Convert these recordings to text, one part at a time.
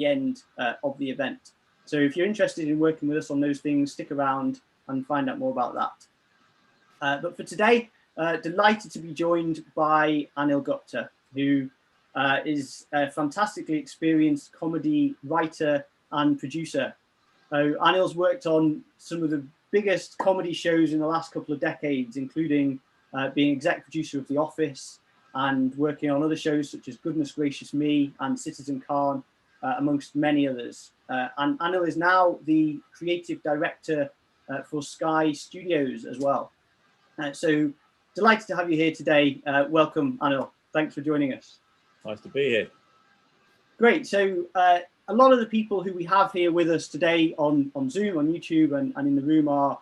the end of the event. So if you're interested in working with us on those things, stick around and find out more about that. But for today, delighted to be joined by Anil Gupta, who is a fantastically experienced comedy writer and producer. Anil's worked on some of the biggest comedy shows in the last couple of decades, including being exec producer of The Office and working on other shows such as Goodness Gracious Me and Citizen Khan, amongst many others. And Anil is now the creative director for Sky Studios as well. So delighted to have you here today. Welcome, Anil. Thanks for joining us. Nice to be here. Great. So a lot of the people who we have here with us today on Zoom, on YouTube, and in the room are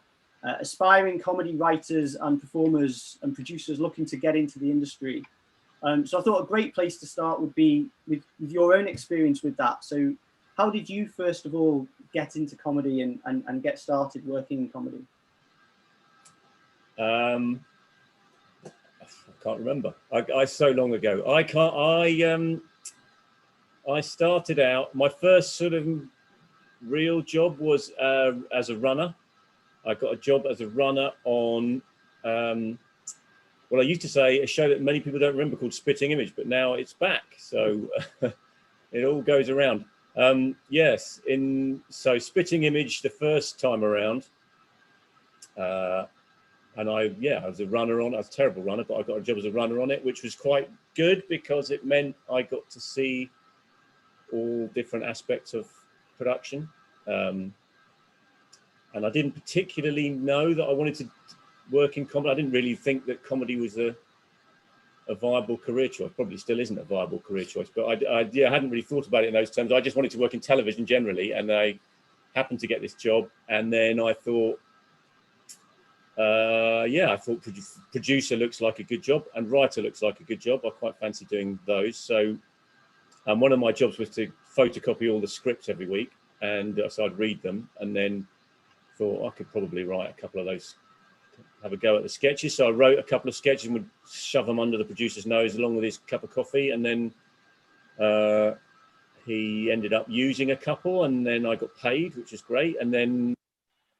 aspiring comedy writers and performers and producers looking to get into the industry. So I thought a great place to start would be with your own experience with that. So how did you, first of all, get into comedy and get started working in comedy? I can't remember. I so long ago. I started out, my first sort of real job was as a runner. I got a job as a runner on, well, I used to say a show that many people don't remember called Spitting Image, but now it's back. So it all goes around. Yes, so Spitting Image the first time around. And I was a runner on, I was a terrible runner, but I got a job as a runner on it, which was quite good because it meant I got to see all different aspects of production. And I didn't particularly know that I wanted to work in comedy. I didn't really think that comedy was a viable career choice. Probably still isn't a viable career choice, but I hadn't really thought about it in those terms. I just wanted to work in television generally, and I happened to get this job. And then I thought, producer looks like a good job and writer looks like a good job. I quite fancy doing those. So one of my jobs was to photocopy all the scripts every week, and so I'd read them and then thought I could probably write a couple of those, have a go at the sketches. So I wrote a couple of sketches and would shove them under the producer's nose along with his cup of coffee, and then he ended up using a couple, and then I got paid, which is great, and then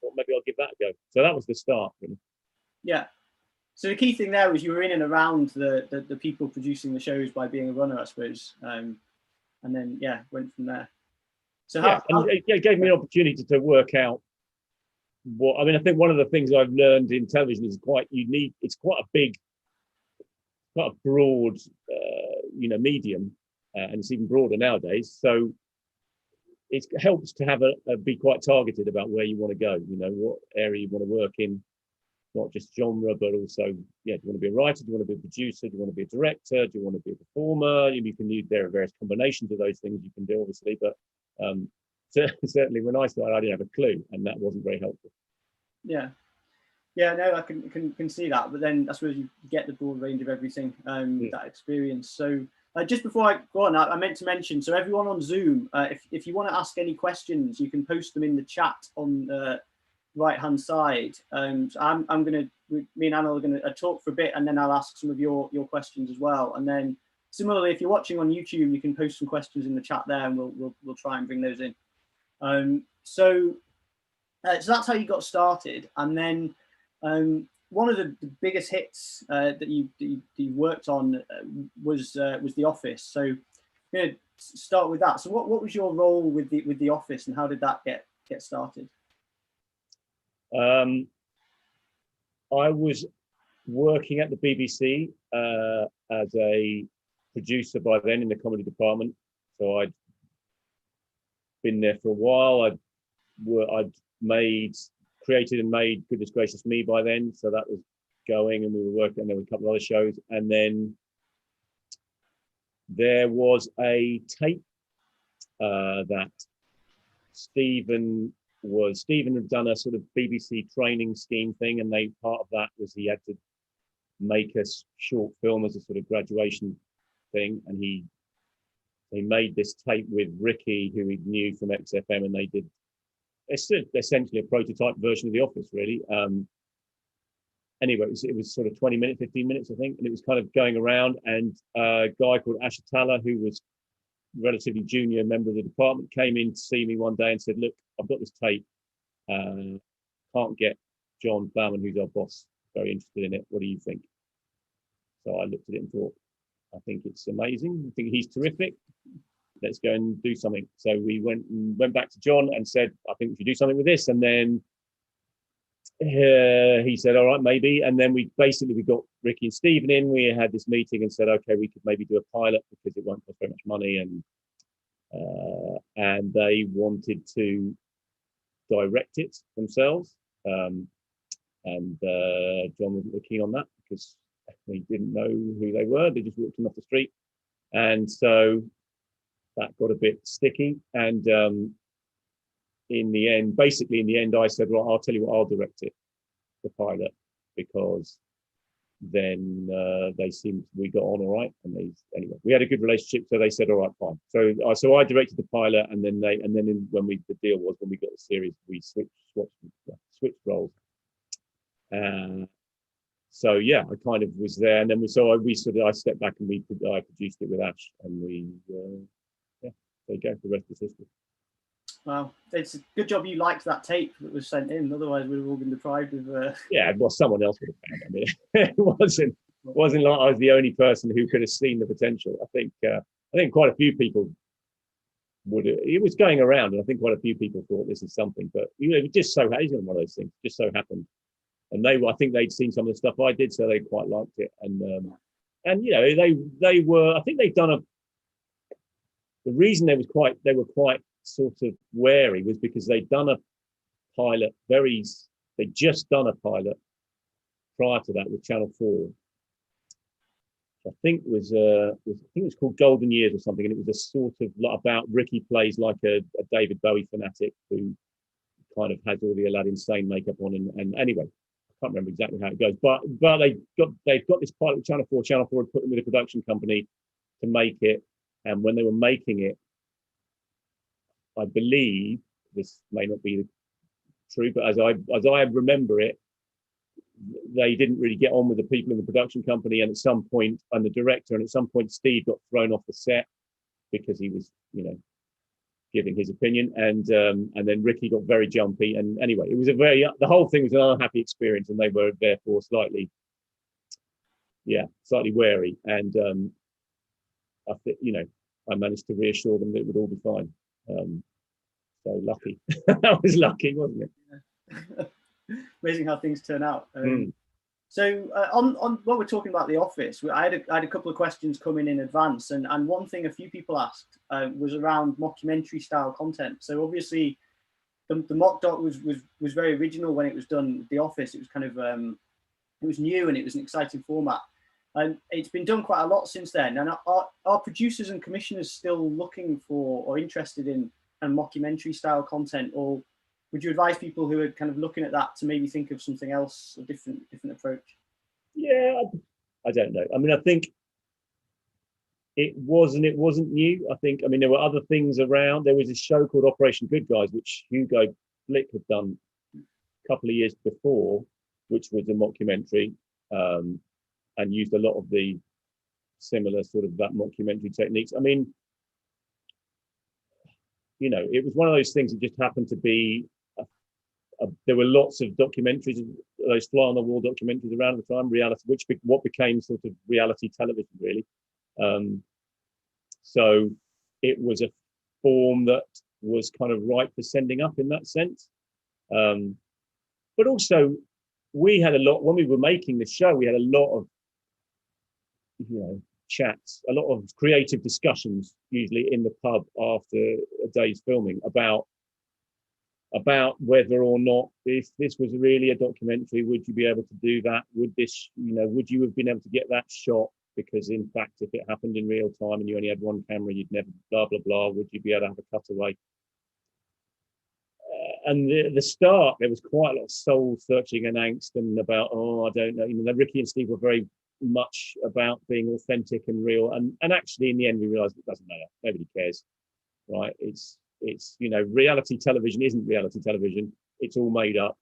thought maybe I'll give that a go. So that was the start, really. Yeah. So the key thing there was you were in and around the people producing the shows by being a runner, I suppose. And then, went from there. So it gave me an opportunity to work out I think one of the things I've learned in television is quite unique. It's quite a broad, medium, and it's even broader nowadays. So it helps to have be quite targeted about where you want to go, what area you want to work in, not just genre, but also, do you want to be a writer? Do you want to be a producer? Do you want to be a director? Do you want to be a performer? There are various combinations of those things you can do, obviously, but certainly when I started, I didn't have a clue, and that wasn't very helpful. Yeah, no, I can see that, but then I suppose you get the broad range of everything, that experience. So just before I go on, I meant to mention, so everyone on Zoom, if you want to ask any questions, you can post them in the chat on the right-hand side. So me and Anil are going to talk for a bit, and then I'll ask some of your questions as well. And then similarly, if you're watching on YouTube, you can post some questions in the chat there, and we'll try and bring those in. So that's how you got started. And then one of the biggest hits that you worked on was The Office. So I'm going to start with that. So what was your role with the Office, and how did that get started? I was working at the BBC as a producer by then in the comedy department. So I'd been there for a while. I'd created and made Goodness Gracious Me by then. So that was going, and we were working, and there were a couple of other shows. And then there was a tape that Stephen had done a sort of BBC training scheme thing, and part of that was he had to make a short film as a sort of graduation thing, and he made this tape with Ricky, who he knew from XFM, and they did essentially a prototype version of The Office, really. Anyway, it was sort of 20 minutes, 15 minutes, I think, and it was kind of going around, and a guy called Ashatala, who was relatively junior member of the department, came in to see me one day and said, look, I've got this tape. Can't get John Bauman, who's our boss, very interested in it. What do you think? So I looked at it and thought, I think it's amazing. I think he's terrific. Let's go and do something. So we went back to John and said, I think we should do something with this. And then he said, all right, maybe. And then we got Ricky and Stephen in. We had this meeting and said, okay, we could maybe do a pilot because it won't cost very much money. And they wanted to direct it themselves. And John wasn't keen on that because he didn't know who they were. They just walked in off the street. And so that got a bit sticky. And in the end, I said, well, I'll tell you what, I'll direct it, the pilot, because then we got on all right. And anyway, we had a good relationship. So they said, all right, fine. So I directed the pilot, and then the deal was when we got the series, we switched roles. So yeah, I kind of was there, and then I stepped back and I produced it with Ash, and there you go, the rest is history. Wow, it's a good job you liked that tape that was sent in. Otherwise, we'd have all been deprived of. Yeah, well, someone else would have found it. I mean, it wasn't like I was the only person who could have seen the potential. I think quite a few people would. It was going around, and I think quite a few people thought this is something. But it just so happened, one of those things. Just so happened, and I think they'd seen some of the stuff I did, so they quite liked it. And they were. I think they'd done the reason they were quite sort of wary was because they'd done a pilot they'd just done a pilot prior to that with Channel 4. I think it was called Golden Years or something, and it was a sort of about Ricky plays like a David Bowie fanatic who kind of has all the Aladdin Sane makeup on, and anyway, I can't remember exactly how it goes, but they've got this pilot with Channel 4. Channel 4 had put them with a production company to make it. And when they were making it, I believe, this may not be true, but as I remember it, they didn't really get on with the people in the production company, and the director, and at some point Steve got thrown off the set because he was, giving his opinion, and then Ricky got very jumpy, and anyway, it was the whole thing was an unhappy experience, and they were therefore slightly wary, and I think, I managed to reassure them that it would all be fine. So lucky. That was lucky, wasn't it? Yeah. Amazing how things turn out. So on what we're talking about The Office, I had a couple of questions coming in advance, and one thing a few people asked was around mockumentary style content. So obviously, the mock doc was very original when it was done. The Office, it was kind of it was new and it was an exciting format. And it's been done quite a lot since then. And are producers and commissioners still looking for or interested in mockumentary style content, or would you advise people who are kind of looking at that to maybe think of something else, a different approach? Yeah, I don't know. I mean, I think it wasn't new. I think, there were other things around. There was a show called Operation Good Guys, which Hugo Blick had done a couple of years before, which was a mockumentary. And used a lot of the similar sort of that mockumentary techniques. It was one of those things that just happened to be, there were lots of documentaries, those fly on the wall documentaries around the time, what became sort of reality television, really. So it was a form that was kind of ripe for sending up in that sense. But also, we had a lot, when we were making the show, we had a lot of, chats, a lot of creative discussions, usually in the pub after a day's filming, about whether or not, if this was really a documentary, would you be able to do that? Would you have been able to get that shot? Because in fact, if it happened in real time and you only had one camera, you'd never blah, blah, blah. Would you be able to have a cutaway? And the start, there was quite a lot of soul searching and angst and about, I don't know. Ricky and Steve were very much about being authentic and real, and actually in the end we realized it doesn't matter, nobody cares, right? It's reality television isn't reality television, it's all made up,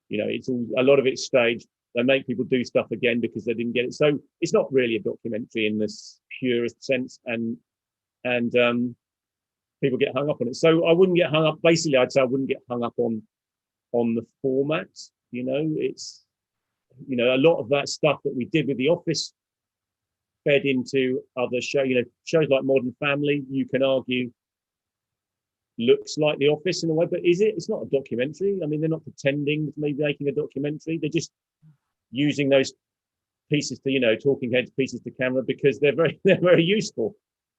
it's all, a lot of it's staged. They make people do stuff again because they didn't get it, so it's not really a documentary in this purest sense. And and people get hung up on it. So I wouldn't get hung up. Basically, I'd say I wouldn't get hung up on the format. It's a lot of that stuff that we did with The Office fed into other shows like Modern Family. You can argue looks like The Office in a way, but is it? It's not a documentary. I mean, they're not pretending to be making a documentary. They're just using those pieces to, talking heads pieces to camera, because they're very useful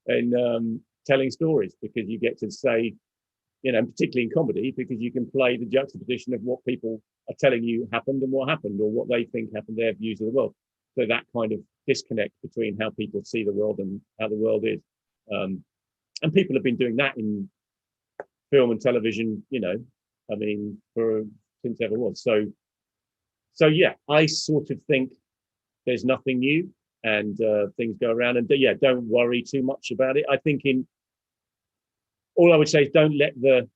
in telling stories, because you get to say, particularly in comedy, because you can play the juxtaposition of what people are telling you happened and what happened, or what they think happened, their views of the world. So that kind of disconnect between how people see the world and how the world is. And people have been doing that in film and television, since ever was. So yeah, I sort of think there's nothing new, and things go around, and don't worry too much about it. I think all I would say is don't let the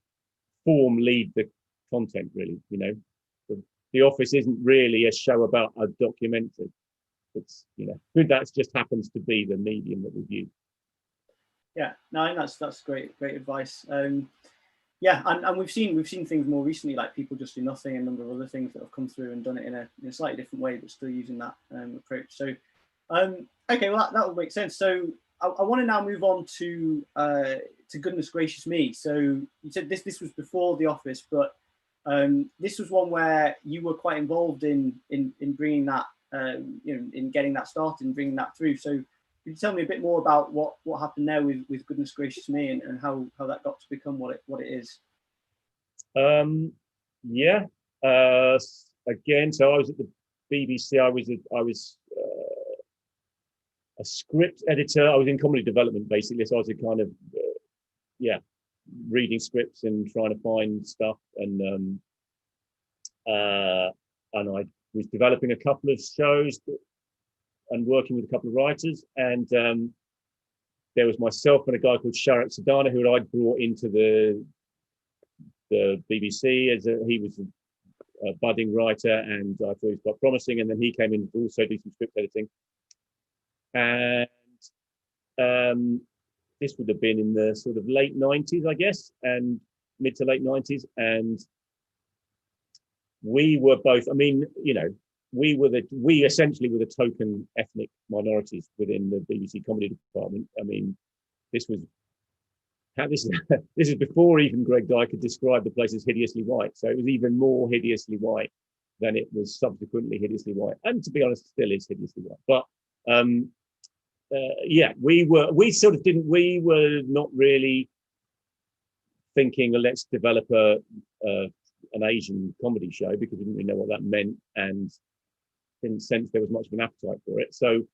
form lead the content, really. The Office isn't really a show about a documentary. It's, that just happens to be the medium that we've used. Yeah, no, I think that's great advice. Yeah, and we've seen things more recently, like People Just Do Nothing, and a number of other things that have come through and done it in a slightly different way, but still using that approach. So, okay, well that will make sense. So I want to now move on to Goodness Gracious Me. So you said this was before The Office, but this was one where you were quite involved in bringing that, in getting that started and bringing that through. So could you tell me a bit more about what happened there with Goodness Gracious Me, and how that got to become what it is? Yeah. Again, so I was at the BBC. I was a script editor. I was in comedy development, basically. So I was a kind of reading scripts and trying to find stuff, and I was developing a couple of shows and working with a couple of writers, and there was myself and a guy called Sharat Sadhana, who I'd brought into the BBC he was a budding writer, and I thought he was quite promising, and then he came in to also do some script editing, and this would have been in the sort of late 90s, I guess, and mid to late 90s, and we were both, we essentially were the token ethnic minorities within the BBC comedy department. I mean, this is before even Greg Dye could describe the place as hideously white. So it was even more hideously white than it was subsequently hideously white. And to be honest, still is hideously white. But we were not really thinking, let's develop an Asian comedy show, because we didn't really know what that meant, and didn't sense there was much of an appetite for it. So,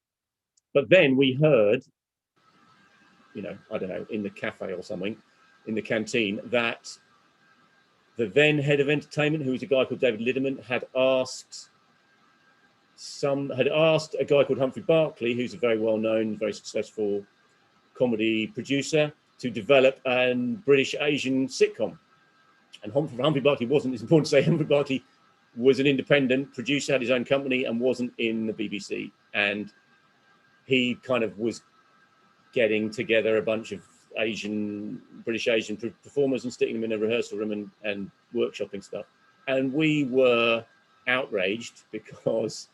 but then we heard, I don't know, in the cafe or something, in the canteen, that the then head of entertainment, who was a guy called David Liddman, had asked a guy called Humphrey Barclay, who's a very well-known, very successful comedy producer, to develop a British Asian sitcom. And Humphrey Barclay wasn't, it's important to say, Humphrey Barclay was an independent producer, had his own company, and wasn't in the BBC. And he kind of was getting together a bunch of British Asian performers and sticking them in a rehearsal room and workshopping stuff. And we were outraged, because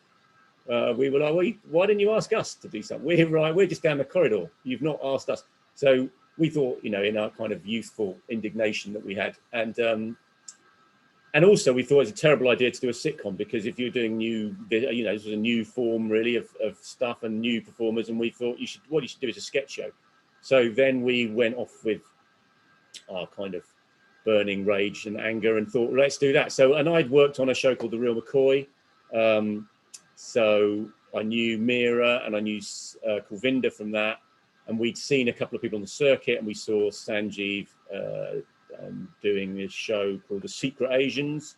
we were like, why didn't you ask us to do something? We're just down the corridor. You've not asked us. So we thought, in our kind of youthful indignation that we had, and also we thought it was a terrible idea to do a sitcom, because if you're doing this was a new form really of stuff and new performers, and we thought what you should do is a sketch show. So then we went off with our kind of burning rage and anger and thought, let's do that. So, and I'd worked on a show called The Real McCoy. So I knew Mira and I knew Kulvinder from that. And we'd seen a couple of people on the circuit, and we saw Sanjeev doing this show called The Secret Asians.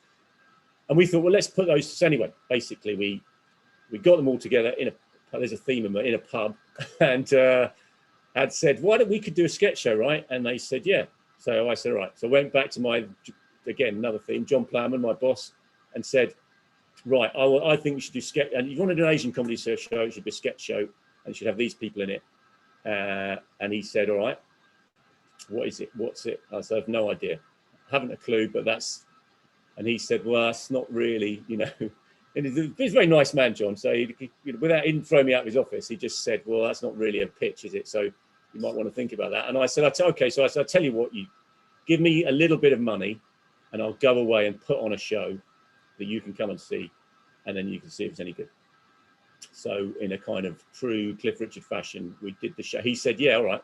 And we thought, well, let's put those. So anyway, basically we got them all together there's a theme in a pub, and had said, why don't we could do a sketch show, right? And they said, yeah. So I said, all right. So I went back to again, another theme, John Plowman, my boss, and said, right, I think we should do sketch. And you want to do an Asian comedy show, it should be a sketch show, and it should have these people in it. And he said, all right. what is it? What's it? I said, I have no idea. Haven't a clue, but that's, and he said, well, that's not really, you know, and he's a very nice man, John. So he without even throwing me out of his office, he just said, well, that's not really a pitch, is it? So you might want to think about that. And I said, okay. So I said, I'll tell you what, you give me a little bit of money and I'll go away and put on a show that you can come and see, and then you can see if it's any good. So in a kind of true Cliff Richard fashion, we did the show. He said, yeah, all right.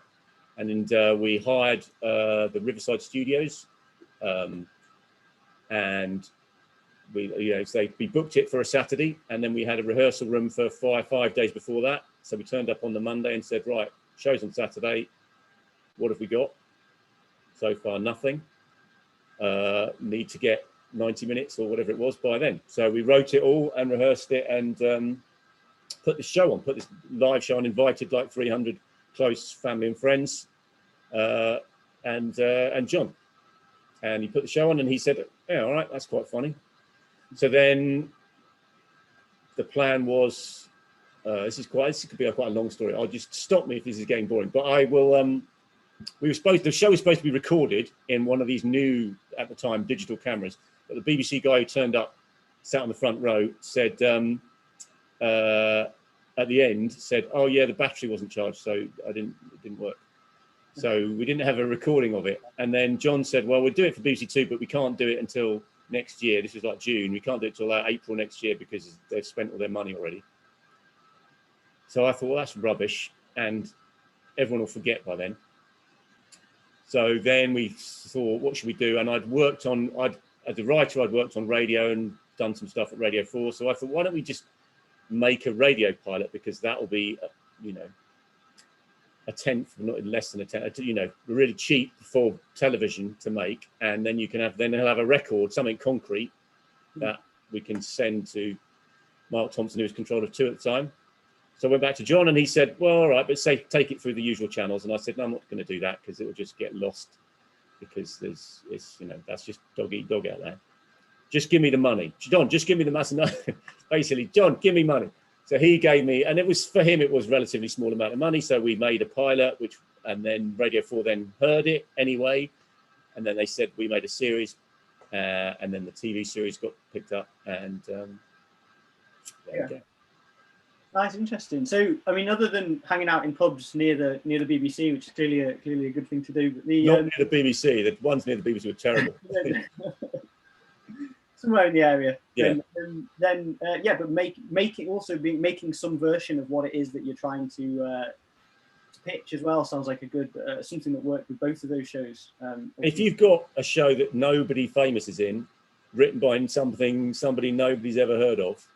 And then we hired the Riverside Studios, and we booked it for a Saturday, and then we had a rehearsal room for five days before that. So we turned up on the Monday and said, right, show's on Saturday. What have we got? So far, nothing. Need to get 90 minutes or whatever it was by then. So we wrote it all and rehearsed it and put the show on, put this live show on, invited like 300 close family and friends, and John. And he put the show on and he said, yeah, all right, that's quite funny. So then the plan was, this could be quite a long story. I'll just stop me if this is getting boring, but I will, the show was supposed to be recorded in one of these new, at the time, digital cameras. But the BBC guy who turned up, sat on the front row, said, at the end, said, oh yeah, the battery wasn't charged, so it didn't work. So we didn't have a recording of it. And then John said, well, we'll do it for BBC Two, but we can't do it until next year. This was like June. We can't do it till April next year because they've spent all their money already. So I thought, well, that's rubbish, and everyone will forget by then. So then we thought, what should we do? And as a writer, I'd worked on radio and done some stuff at Radio 4. So I thought, why don't we just make a radio pilot, because that will be, a tenth, not less than a tenth, really cheap for television to make. And then he'll have a record, something concrete that we can send to Mark Thompson, who was controller of 2 at the time. So I went back to John and he said, well, all right, but take it through the usual channels. And I said, no, I'm not going to do that because it will just get lost, because that's just dog eat dog out there. Just give me the money. John, just give me the money. Basically, John, give me money. So he gave me, and it was, for him, it was a relatively small amount of money. So we made a pilot, and then Radio 4 then heard it anyway. And then they said we made a series, and then the TV series got picked up, and there we go. That's interesting. So, I mean, other than hanging out in pubs near the BBC, which is clearly a good thing to do, but not near the BBC. The ones near the BBC were terrible. Somewhere in the area. Yeah. But making some version of what it is that you're trying to pitch as well sounds like a good something that worked with both of those shows. If you've got a show that nobody famous is in, written by somebody nobody's ever heard of,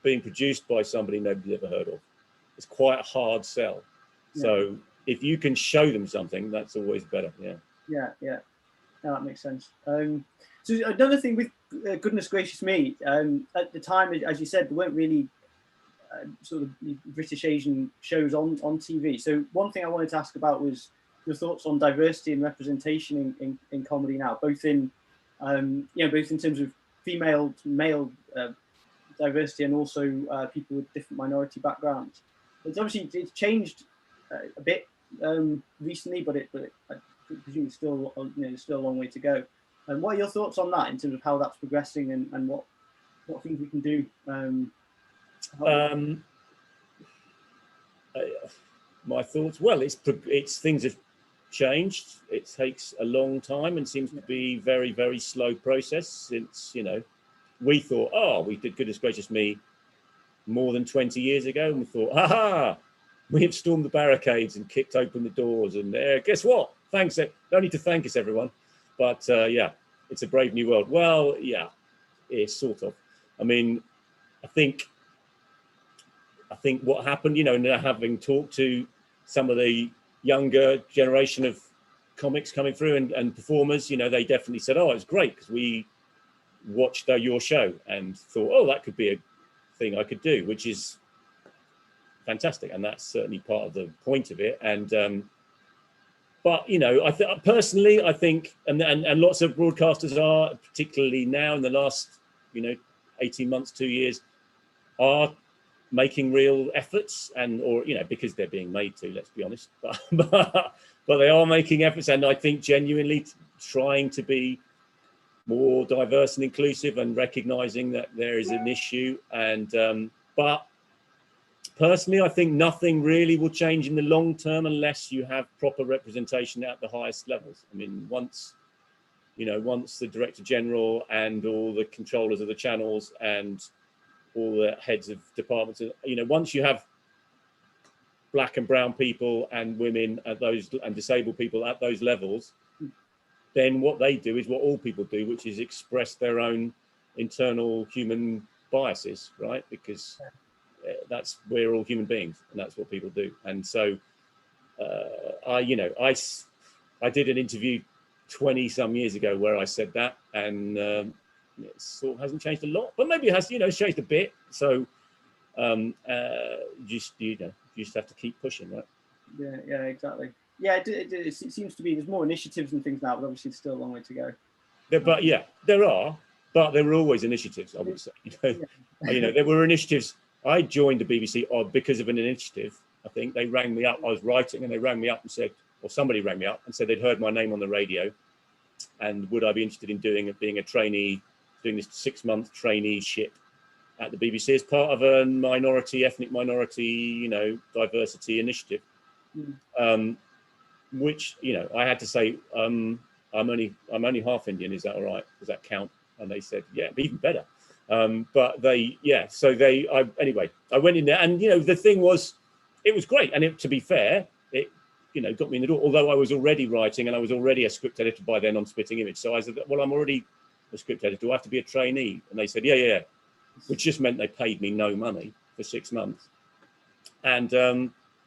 being produced by somebody nobody's ever heard of, it's quite a hard sell. Yeah. So if you can show them something, that's always better. Yeah. No, that makes sense. So another thing with Goodness Gracious Me, at the time, as you said, there weren't really sort of British Asian shows on TV. So one thing I wanted to ask about was your thoughts on diversity and representation in comedy now, both in both in terms of female to male diversity and also people with different minority backgrounds. It's changed a bit recently, but I presume it's still still a long way to go. And what are your thoughts on that in terms of how that's progressing and what things we can do? My thoughts, well, it's things have changed. It takes a long time and seems to be very, very slow process since, we thought, we did Goodness Gracious Me more than 20 years ago. And we thought, we have stormed the barricades and kicked open the doors. And guess what? Thanks. Don't need to thank us, everyone. But it's a brave new world. Well, yeah, it's sort of. I mean, I think what happened, having talked to some of the younger generation of comics coming through and performers, they definitely said, it was great because we watched your show and thought, that could be a thing I could do, which is fantastic. And that's certainly part of the point of it. And but personally, I think, and lots of broadcasters are, particularly now in the last 18 months, 2 years, are making real efforts, or because they're being made to. Let's be honest. but they are making efforts, and I think genuinely trying to be more diverse and inclusive, and recognizing that there is an issue. And but personally, I think nothing really will change in the long term unless you have proper representation at the highest levels. I mean, once the director general and all the controllers of the channels and all the heads of departments, once you have black and brown people and women at those, and disabled people at those levels, then what they do is what all people do, which is express their own internal human biases, right? Because we're all human beings, and that's what people do. And so I did an interview 20 some years ago where I said that, and it sort of hasn't changed a lot, but maybe it has, changed a bit. So you just have to keep pushing, right? Yeah, exactly. Yeah, it seems to be there's more initiatives and things now, but obviously it's still a long way to go. There are, but there were always initiatives, I would say. There were initiatives. I joined the BBC because of an initiative. I think they rang me up. I was writing, and they rang me up and said, or somebody rang me up and said they'd heard my name on the radio, and would I be interested in being a trainee, doing this 6-month traineeship at the BBC as part of a ethnic minority, diversity initiative. Which I had to say, I'm only half Indian. Is that all right? Does that count? And they said, yeah, even better. But anyway, I went in there, and the thing was, it was great, and to be fair, it got me in the door. Although I was already writing, and I was already a script editor by then on Spitting Image, so I said, well, I'm already a script editor. Do I have to be a trainee? And they said, yeah, which just meant they paid me no money for 6 months, and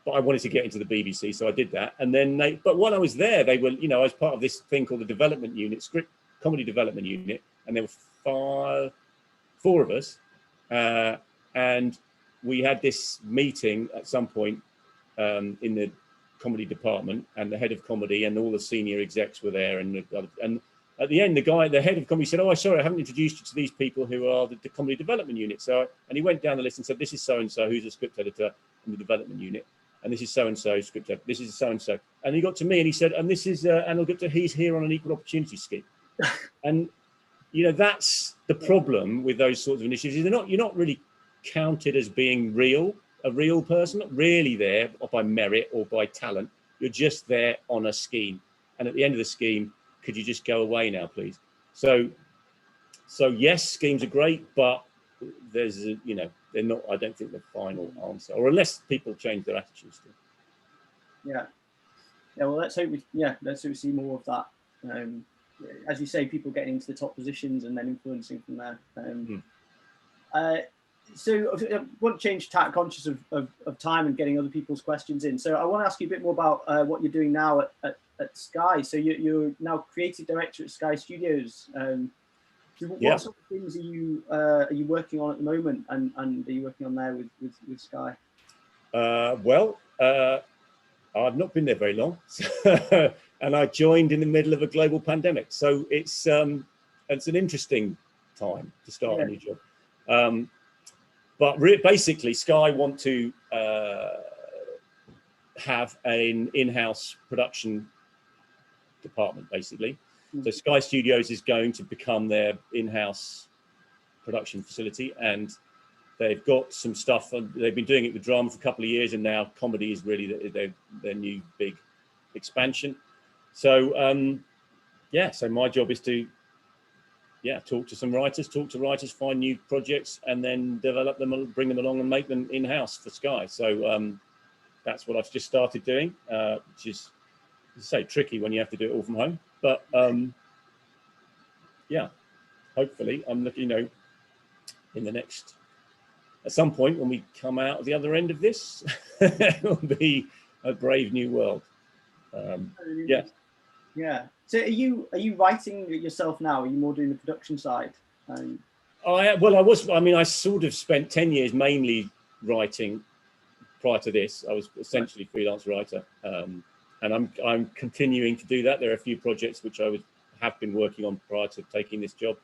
but I wanted to get into the BBC, so I did that. And then but when I was there, they were, I was part of this thing called the development unit, script comedy development unit, and there were 4 of us, and we had this meeting at some point in the comedy department, and the head of comedy and all the senior execs were there, and at the end, the head of comedy said, "Oh, sorry, I haven't introduced you to these people who are the comedy development unit." And he went down the list and said, "This is so and so, who's a script editor in the development unit, and this is so and so script editor. This is so and so." And he got to me and he said, "And this is Anil Gupta. He's here on an equal opportunity scheme." And that's the problem with those sorts of initiatives. You're not really counted as being a real person, not really there by merit or by talent. You're just there on a scheme, and at the end of the scheme, could you just go away now, please? So yes, schemes are great, but there's they're not. I don't think the final answer, or unless people change their attitudes to it. Yeah. Well, let's hope we see more of that. As you say, people getting into the top positions and then influencing from there. So I want to change tack, conscious of time and getting other people's questions in. So I want to ask you a bit more about what you're doing now at Sky. So you're now creative director at Sky Studios. So what sort of things are you working on at the moment, and are you working on there with Sky? I've not been there very long, and I joined in the middle of a global pandemic. So it's an interesting time to start a new job. But basically, Sky want to have an in-house production department, basically. So Sky Studios is going to become their in-house production facility, and they've got some stuff. They've been doing it with drama for a couple of years, and now comedy is really their new big expansion. So so my job is to talk to writers, find new projects, and then develop them, bring them along, and make them in-house for Sky. So that's what I've just started doing, which is, as I say, tricky when you have to do it all from home. But hopefully I'm looking, in the next, at some point when we come out of the other end of this, it will be a brave new world. So are you writing yourself now? Are you more doing the production side? I sort of spent 10 years mainly writing. Prior to this, I was essentially a freelance writer, and I'm continuing to do that. There are a few projects which I have been working on prior to taking this job,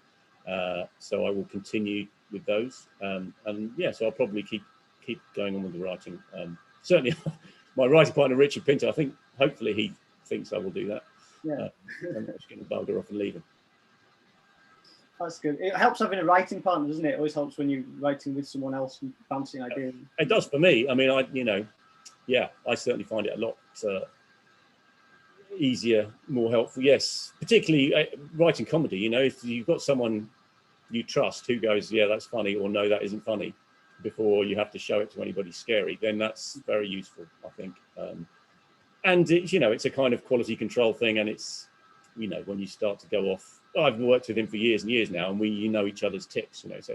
so I will continue with those. So I'll probably keep going on with the writing. Certainly, my writing partner Richard Pinto, I think hopefully he thinks I will do that. Yeah. I'm just going to bugger off and leave him. That's good. It helps having a writing partner, doesn't it? It always helps when you're writing with someone else and bouncing ideas. It does for me. I mean, I certainly find it a lot easier, more helpful. Yes, particularly writing comedy. If you've got someone you trust who goes, yeah, that's funny, or no, that isn't funny, before you have to show it to anybody scary, then that's very useful, I think. And it's a kind of quality control thing, and it's, when you start to go off. I've worked with him for years and years now, and we know each other's tics. So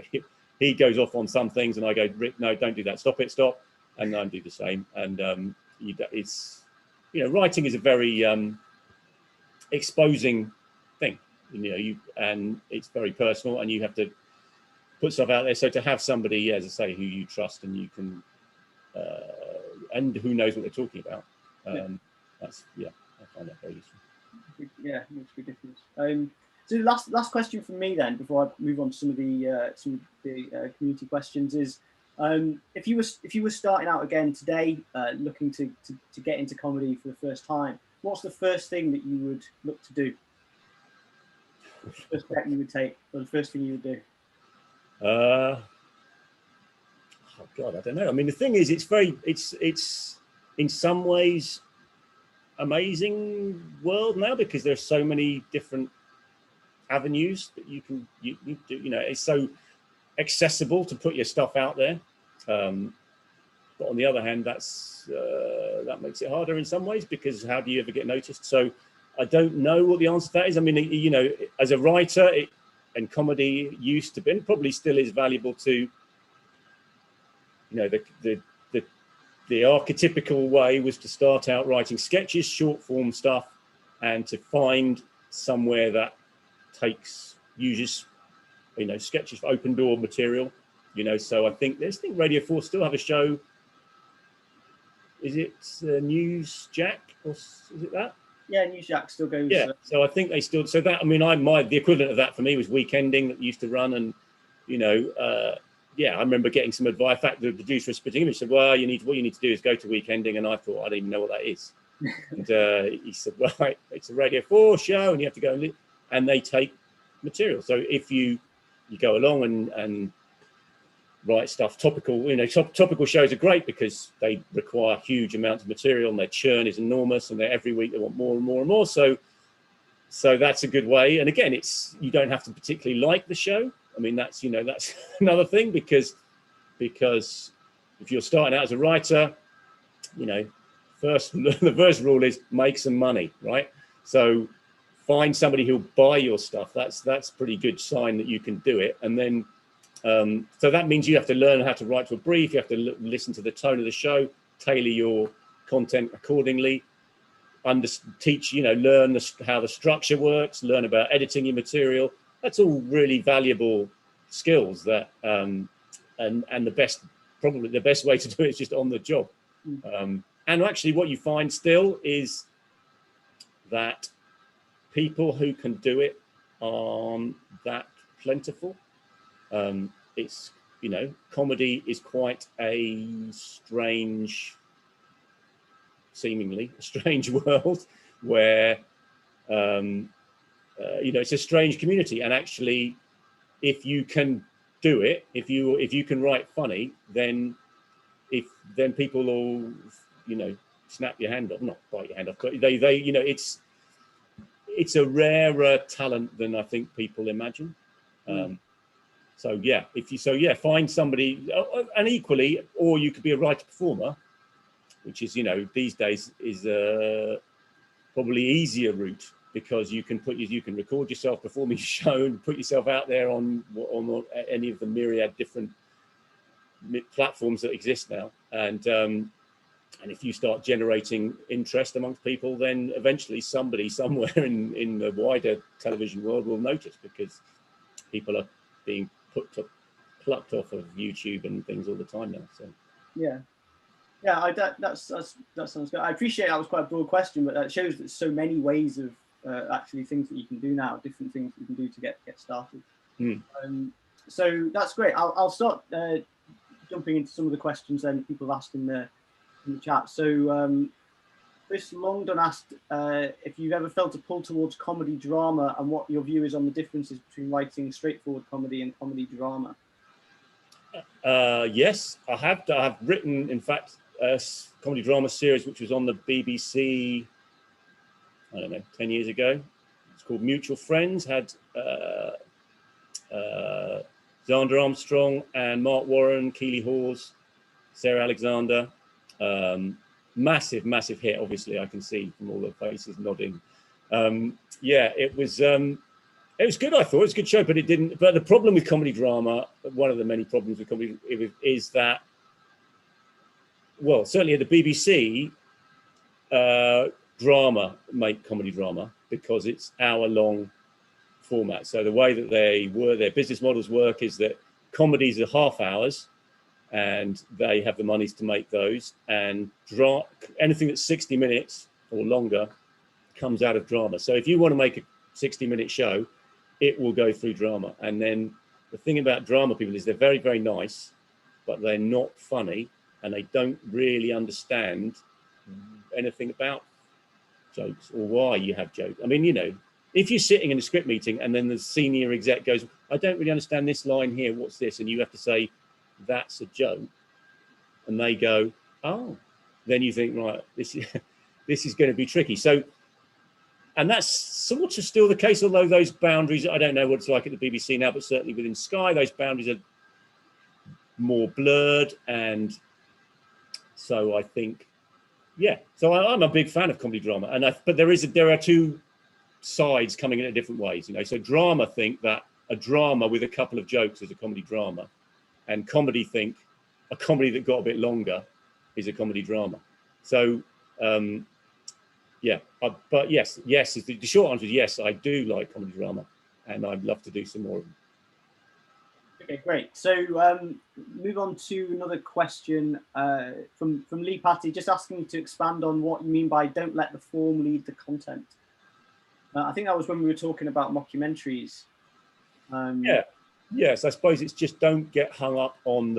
he goes off on some things, and I go, Rick, no, don't do that. Stop, and I do the same. And it's writing is a very exposing thing. And it's very personal, and you have to put stuff out there. So to have somebody, as I say, who you trust and you can, and who knows what they're talking about, I find that very useful. Yeah, makes a big difference. So the last question from me then, before I move on to some of the community questions, is if you were starting out again today, looking to get into comedy for the first time, what's the first thing that you would look to do? What's the first step you would take, or the first thing you would do? Oh God, I don't know. I mean, the thing is, it's in some ways amazing world now, because there's so many different avenues that you can do. It's so accessible to put your stuff out there. But on the other hand, that makes it harder in some ways, because how do you ever get noticed? So I don't know what the answer to that is. I mean, as a writer, and comedy used to be, and probably still is, valuable to, the archetypical way was to start out writing sketches, short form stuff, and to find somewhere that uses sketches for open door material. So I think Radio 4 still have a show. Is it News Jack, or is it that? Yeah, News Jack still goes. Yeah, so I think they still. So that, I mean, the equivalent of that for me was Weekending, that used to run, and I remember getting some advice. In fact, the producer of Spitting Image said, "Well, what you need to do is go to Weekending," and I thought, I don't even know what that is. And he said, "Right, it's a Radio 4 show, and you have to go and they take material. So if you go along and write stuff topical, topical shows are great because they require huge amounts of material, and their churn is enormous, and every week they want more and more and more. So that's a good way. And again, you don't have to particularly like the show. I mean, that's another thing, because if you're starting out as a writer, the first rule is make some money, right? So find somebody who'll buy your stuff. That's pretty good sign that you can do it. And then so that means you have to learn how to write to a brief. You have to listen to the tone of the show, tailor your content accordingly, learn how the structure works, learn about editing your material. That's all really valuable skills that and probably the best way to do it is just on the job. And actually what you find still is that people who can do it aren't that plentiful. It's comedy is quite a seemingly strange world, where it's a strange community. And actually, if you can do it, if you can write funny, then people will snap your hand off, not bite your hand off, but it's a rarer talent than I think people imagine. Find somebody, and equally, or you could be a writer performer, which is these days is probably easier route, because you can record yourself performing a show and put yourself out there on any of the myriad different platforms that exist now, and if you start generating interest amongst people, then eventually somebody somewhere in the wider television world will notice, because people are being plucked off of YouTube and things all the time now. So that sounds good. I appreciate that was quite a broad question, but that shows that there's so many ways of actually things that you can do now, different things you can do to get started. So that's great. I'll start jumping into some of the questions then people have asked in the chat. So Chris Longdon asked if you've ever felt a pull towards comedy drama and what your view is on the differences between writing straightforward comedy and comedy drama. Yes, I have. I've written, in fact, a comedy drama series which was on the BBC, I don't know, 10 years ago. It's called Mutual Friends. Had Xander Armstrong and Mark Warren, Keely Hawes, Sarah Alexander. Massive hit. Obviously, I can see from all the faces nodding. Yeah, it was good. I thought it was a good show, but it didn't. But the problem with comedy drama, one of the many problems with comedy, is that, well, certainly at the BBC, drama make comedy drama because it's hour-long format. So the way that their business models work is that comedies are half hours, and they have the monies to make those, and anything that's 60 minutes or longer comes out of drama. So if you want to make a 60-minute show, it will go through drama. And then the thing about drama people is they're very, very nice, but they're not funny, and they don't really understand anything about jokes or why you have jokes. I mean, you know, if you're sitting in a script meeting and then the senior exec goes, I don't really understand this line here, what's this? And you have to say, that's a joke. And they go, oh, then you think, right, this is going to be tricky. So, and that's sort of still the case, although those boundaries, I don't know what it's like at the BBC now, but certainly within Sky, those boundaries are more blurred. And so I think, yeah, so I'm a big fan of comedy drama. But there are two sides coming in different ways, you know. So drama think that a drama with a couple of jokes is a comedy drama, and comedy think a comedy that got a bit longer is a comedy drama. So yeah, but yes, the short answer is yes, I do like comedy drama, and I'd love to do some more of them. Okay, great. So move on to another question from Lee Patty, just asking to expand on what you mean by don't let the form lead the content. I think that was when we were talking about mockumentaries. Yeah, yes, I suppose it's just don't get hung up on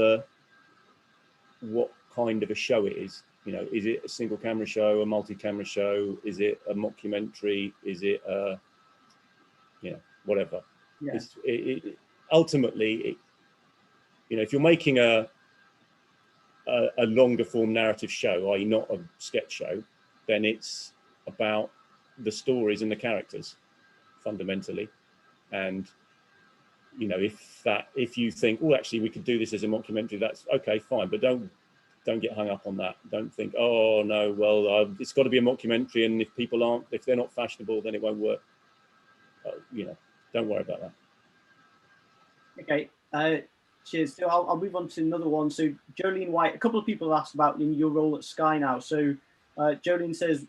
what kind of a show it is. You know, is it a single camera show, a multi-camera show? Is it a mockumentary? Is it you know, whatever? Yeah. Ultimately, you know, if you're making a longer form narrative show, i.e. not a sketch show, then it's about the stories and the characters fundamentally. And you know, if you think, oh, actually we could do this as a mockumentary, that's okay, fine, but don't get hung up on that. Don't think, oh no, well, it's got to be a mockumentary, and if they're not fashionable, then it won't work. You know, don't worry about that. Okay, cheers. So I'll move on to another one. So Jolene White, a couple of people asked about your role at Sky now. So Jolene says,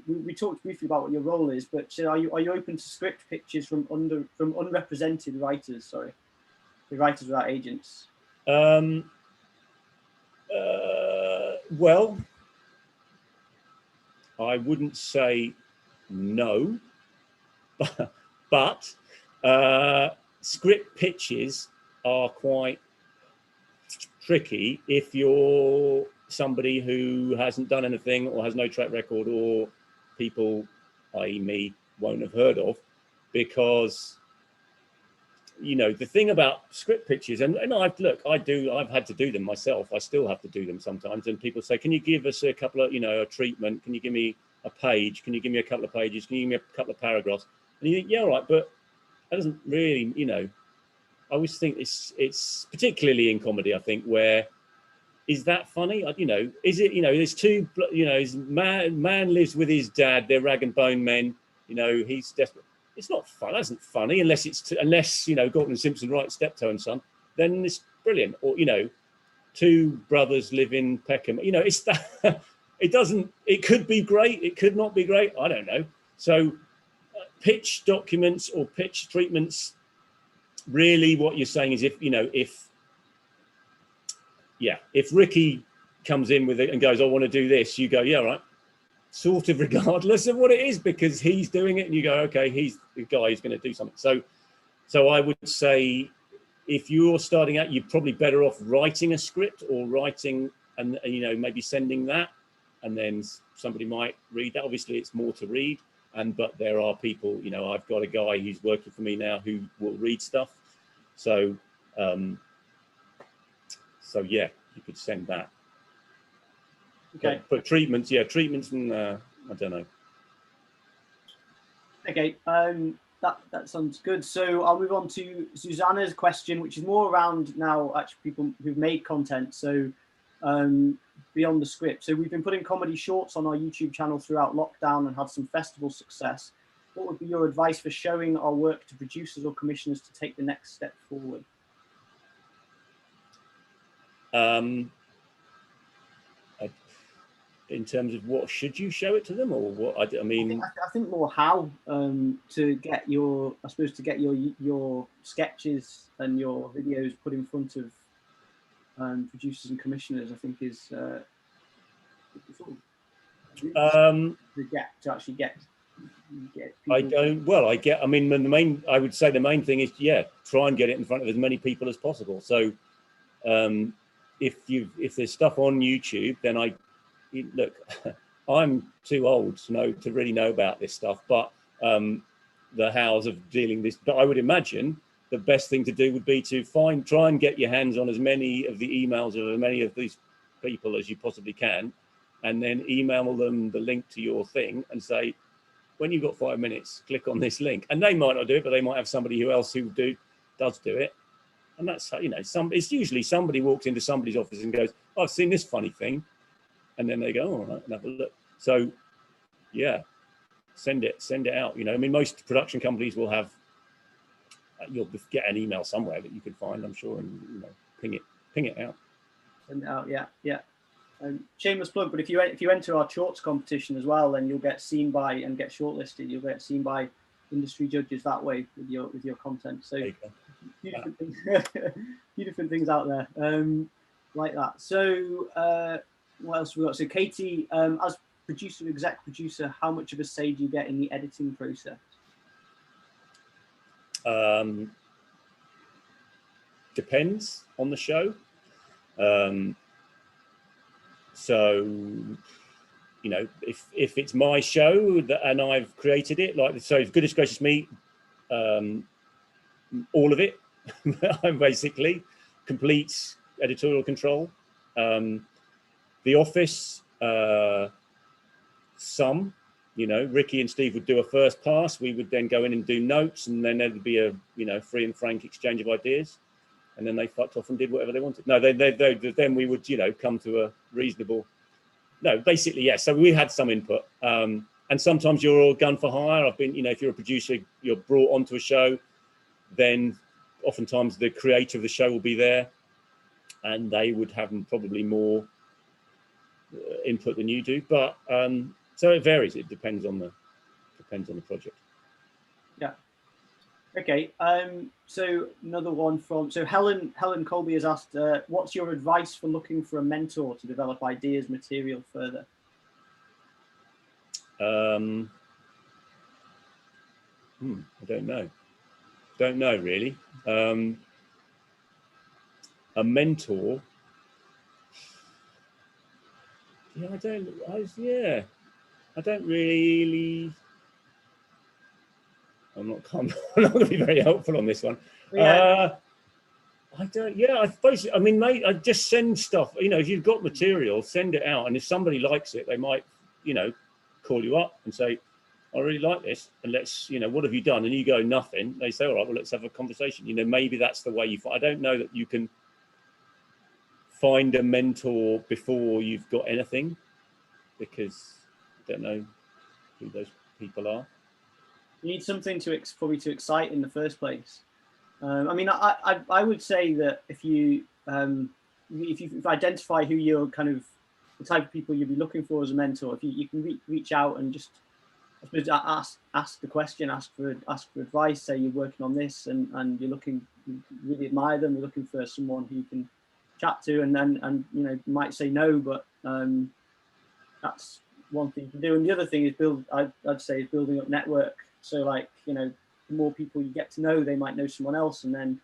we talked briefly about what your role is, but are you open to script pitches from unrepresented writers? Sorry, the writers without agents. Well, I wouldn't say no, but script pitches are quite tricky if you're somebody who hasn't done anything or has no track record, or people, i.e. me, won't have heard of, because you know, the thing about script pitches, and I've had to do them myself. I still have to do them sometimes. And people say, can you give us a couple of, you know, a treatment? Can you give me a page? Can you give me a couple of pages? Can you give me a couple of paragraphs? And you think, yeah, all right, but that doesn't really, you know, I always think it's particularly in comedy, I think, where is that funny? You know, is it, you know, there's two, you know, his man lives with his dad, they're rag and bone men, you know, he's desperate. It's not fun. That isn't funny unless you know, Gordon and Simpson write Steptoe and Son, then it's brilliant. Or you know, two brothers live in Peckham. You know, it's that. It could be great. It could not be great. I don't know. So, pitch documents or pitch treatments. Really, what you're saying is, if Ricky comes in with it and goes, I want to do this, you go, yeah, right. Sort of regardless of what it is, because he's doing it, and you go, okay, he's the guy who's going to do something. So I would say, if you're starting out, you're probably better off writing a script or writing and you know, maybe sending that, and then somebody might read that. Obviously, it's more to read, but there are people, you know, I've got a guy who's working for me now who will read stuff. So, so yeah, you could send that. Okay. But treatments, yeah, treatments, and I don't know. Okay, that sounds good. So I'll move on to Susanna's question, which is more around now actually people who've made content. So beyond the script. So we've been putting comedy shorts on our YouTube channel throughout lockdown and had some festival success. What would be your advice for showing our work to producers or commissioners to take the next step forward? In terms of what should you show it to them, or what? I mean, I think more how to get your, I suppose, to get your sketches and your videos put in front of producers and commissioners. I think is sort of to actually get. I don't. Well, I get. I mean, I would say the main thing is, yeah, try and get it in front of as many people as possible. So, if there's stuff on YouTube, then look, I'm too old to really know about this stuff, but the hows of dealing this. But I would imagine the best thing to do would be to try and get your hands on as many of the emails of as many of these people as you possibly can, and then email them the link to your thing and say, when you've got 5 minutes, click on this link. And they might not do it, but they might have somebody else who does do it. And that's, you know, it's usually somebody walks into somebody's office and goes, oh, I've seen this funny thing. And then they go, oh, all right, and have a look. So, yeah, send it out. You know, I mean, most production companies will have, you'll get an email somewhere that you can find, I'm sure, and, you know, ping it out. Send it out, yeah. Shameless plug, but if you enter our shorts competition as well, then you'll get seen by and get shortlisted. You'll get seen by industry judges that way with your content. So, few different things out there like that. So. What else have we got? So Katie, as exec producer, how much of a say do you get in the editing process? Depends on the show. So, you know, if it's my show and I've created it, like, so goodness gracious me, all of it, I'm basically complete editorial control. The Office, some, you know, Ricky and Steve would do a first pass. We would then go in and do notes, and then there'd be a, you know, free and frank exchange of ideas, and then they fucked off and did whatever they wanted. No, then we would, you know, come to a reasonable. No, basically, yes. So we had some input, and sometimes you're all gun for hire. I've been, you know, if you're a producer, you're brought onto a show, then oftentimes the creator of the show will be there, and they would have probably more input than you do, but so it varies. It depends on the project. Yeah. Okay. So another one from Helen Colby has asked, what's your advice for looking for a mentor to develop ideas material further? I don't know really. A mentor. Yeah, I don't really. I'm not going to be very helpful on this one. Yeah. I don't. Yeah, I suppose. I mean, mate, I just send stuff. You know, if you've got material, send it out, and if somebody likes it, they might, you know, call you up and say, "I really like this, and let's, you know, what have you done?" And you go, "Nothing." They say, "All right, well, let's have a conversation." You know, maybe that's the way you. I don't know that you can find a mentor before you've got anything, because I don't know who those people are. You need something to excite in the first place. I mean, I would say that if you identify who you're kind of the type of people you'd be looking for as a mentor, if you can reach out and just, I suppose, ask the question, ask for advice. Say you're working on this and you're looking, you really admire them. You're looking for someone who you can chat to, and you know, might say no, but that's one thing you can do. And the other thing is I'd say is building up network. So, like, you know, the more people you get to know, they might know someone else, and then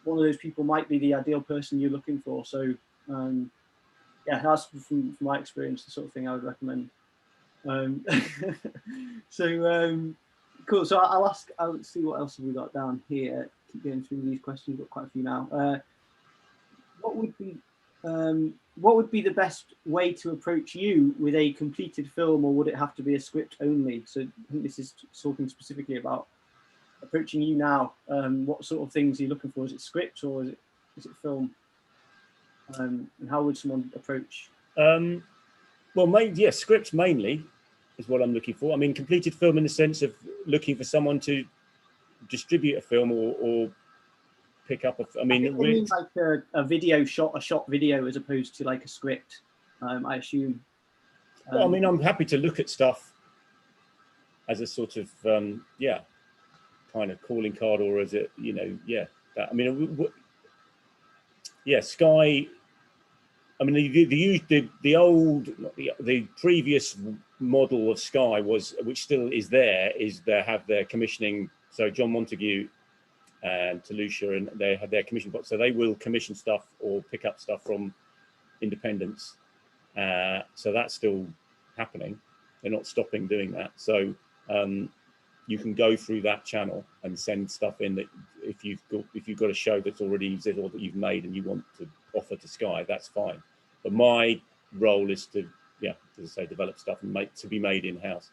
one of those people might be the ideal person you're looking for. So yeah, that's from my experience the sort of thing I would recommend. So cool. So I'll see what else have we got down here. Keep going through these questions. We've got quite a few now. What would be the best way to approach you with a completed film, or would it have to be a script only? So I think this is talking specifically about approaching you now. What sort of things are you looking for? Is it script or is it film? And how would someone approach? Well, scripts mainly is what I'm looking for. I mean, completed film in the sense of looking for someone to distribute a film or pick up a. I mean, like a video shot, a shot video, as opposed to like a script. I assume. Well, I mean, I'm happy to look at stuff as a sort of kind of calling card, or as it, that. I mean, Sky. I mean, the previous model of Sky was, which still is there, is they have their commissioning. So John Montague and Toulouse, and they have their commission box. So they will commission stuff or pick up stuff from independents. So that's still happening. They're not stopping doing that. So you can go through that channel and send stuff in that if you've got a show that's already existed or that you've made and you want to offer to Sky, that's fine. But my role is to, as I say, develop stuff and to be made in house.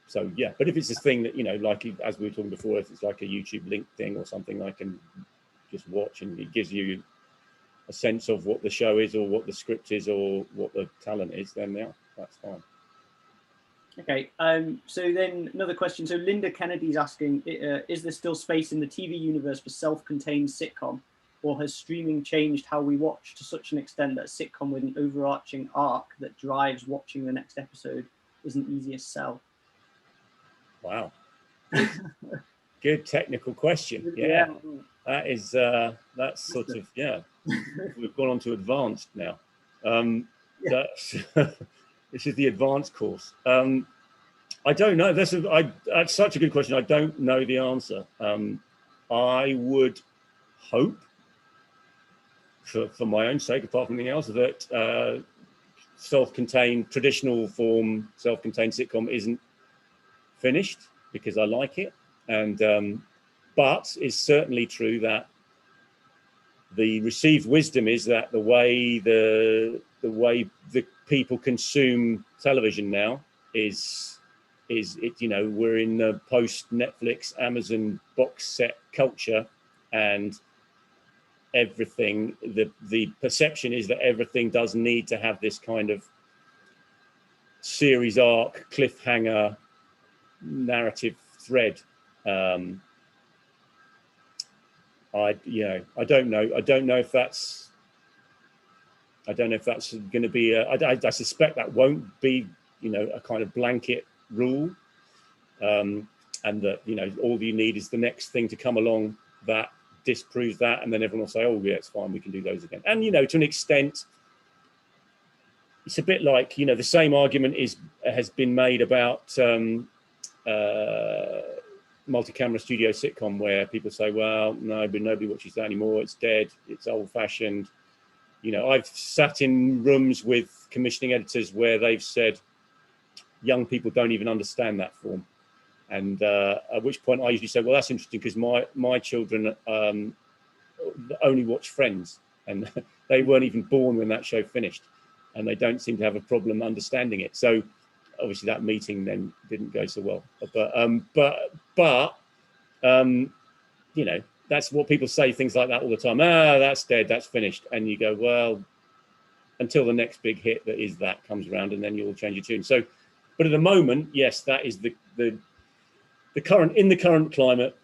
So yeah, but if it's this thing that, like as we were talking before, if it's like a YouTube link thing or something, I can just watch and it gives you a sense of what the show is or what the script is or what the talent is, then that's fine. Okay, so then another question. So Linda Kennedy's asking, is there still space in the TV universe for self-contained sitcom, or has streaming changed how we watch to such an extent that a sitcom with an overarching arc that drives watching the next episode is an easier sell? Wow. Good technical question. Yeah. That is, that's sort of, we've gone on to advanced now. This is the advanced course. I don't know. That's such a good question. I don't know the answer. I would hope, for my own sake, apart from anything else, that self-contained, traditional form, self-contained sitcom isn't finished, because I like it. And but it's certainly true that the received wisdom is that the way the people consume television now is it, we're in the post Netflix, Amazon box set culture, and everything, the perception is that everything does need to have this kind of series arc, cliffhanger, narrative thread. I don't know. I don't know if that's going to be I suspect that won't be, a kind of blanket rule, and that, all you need is the next thing to come along that disproves that, and then everyone will say, oh yeah, it's fine, we can do those again. And to an extent, it's a bit like, the same argument has been made about multi-camera studio sitcom, where people say, well, no, but nobody watches that anymore, it's dead, it's old-fashioned. I've sat in rooms with commissioning editors where they've said young people don't even understand that form, and at which point I usually say, well, that's interesting, because my children only watch Friends, and they weren't even born when that show finished, and they don't seem to have a problem understanding it. So obviously that meeting then didn't go so well, but that's what people say, things like that all the time. That's dead, that's finished. And you go, well, until the next big hit that comes around, and then you'll change your tune. So, but at the moment, yes, that is the current climate.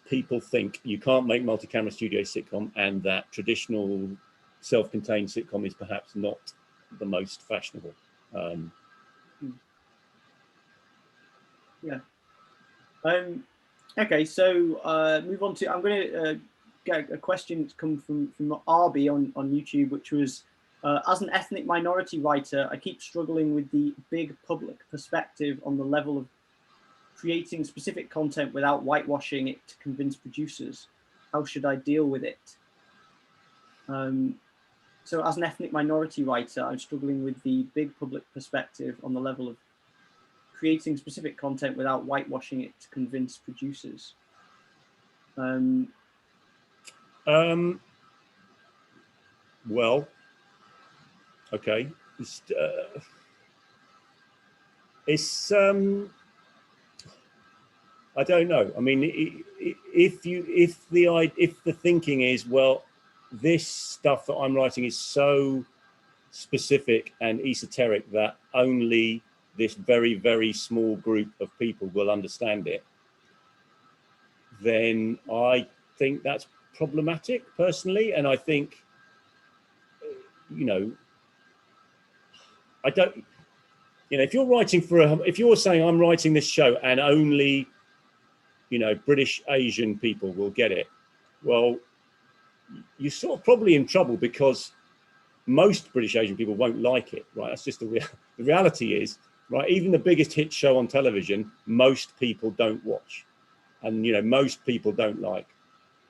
People think you can't make multi-camera studio sitcom, and that traditional self-contained sitcom is perhaps not the most fashionable. Okay, so move on to, I'm going to get a question that's come from Arby on YouTube, which was, as an ethnic minority writer, I keep struggling with the big public perspective on the level of creating specific content without whitewashing it to convince producers. How should I deal with it? so as an ethnic minority writer, I'm struggling with the big public perspective on the level of creating specific content without whitewashing it to convince producers. Well, okay. I don't know. I mean, if the thinking is, well, this stuff that I'm writing is so specific and esoteric that only this very, very small group of people will understand it, then I think that's problematic personally. And I think, you know, I don't, you know, if you're writing if you're saying I'm writing this show and only, you know, British Asian people will get it, well, you're sort of probably in trouble because most British Asian people won't like it, right? That's just the reality is, right? Even the biggest hit show on television, most people don't watch. And, you know, most people don't like,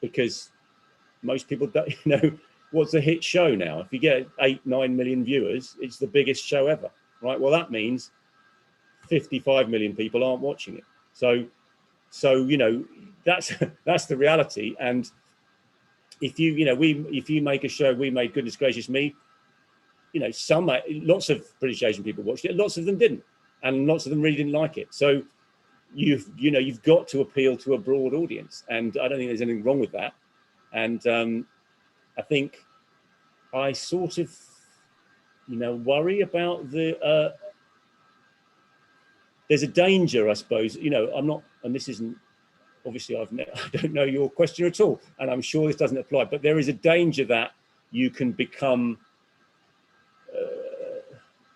because most people don't, you know, what's a hit show now? If you get 8-9 million viewers, it's the biggest show ever, right? Well, that means 55 million people aren't watching it. So, you know, that's the reality. And if you, you know, if you make a show, we made Goodness Gracious Me, you know, lots of British Asian people watched it, lots of them didn't, and lots of them really didn't like it. So you've got to appeal to a broad audience, and I don't think there's anything wrong with that. And I think I sort of, you know, worry about there's a danger, I suppose, you know, I'm not, and this isn't, obviously I don't know your question at all, and I'm sure this doesn't apply, but there is a danger that you can become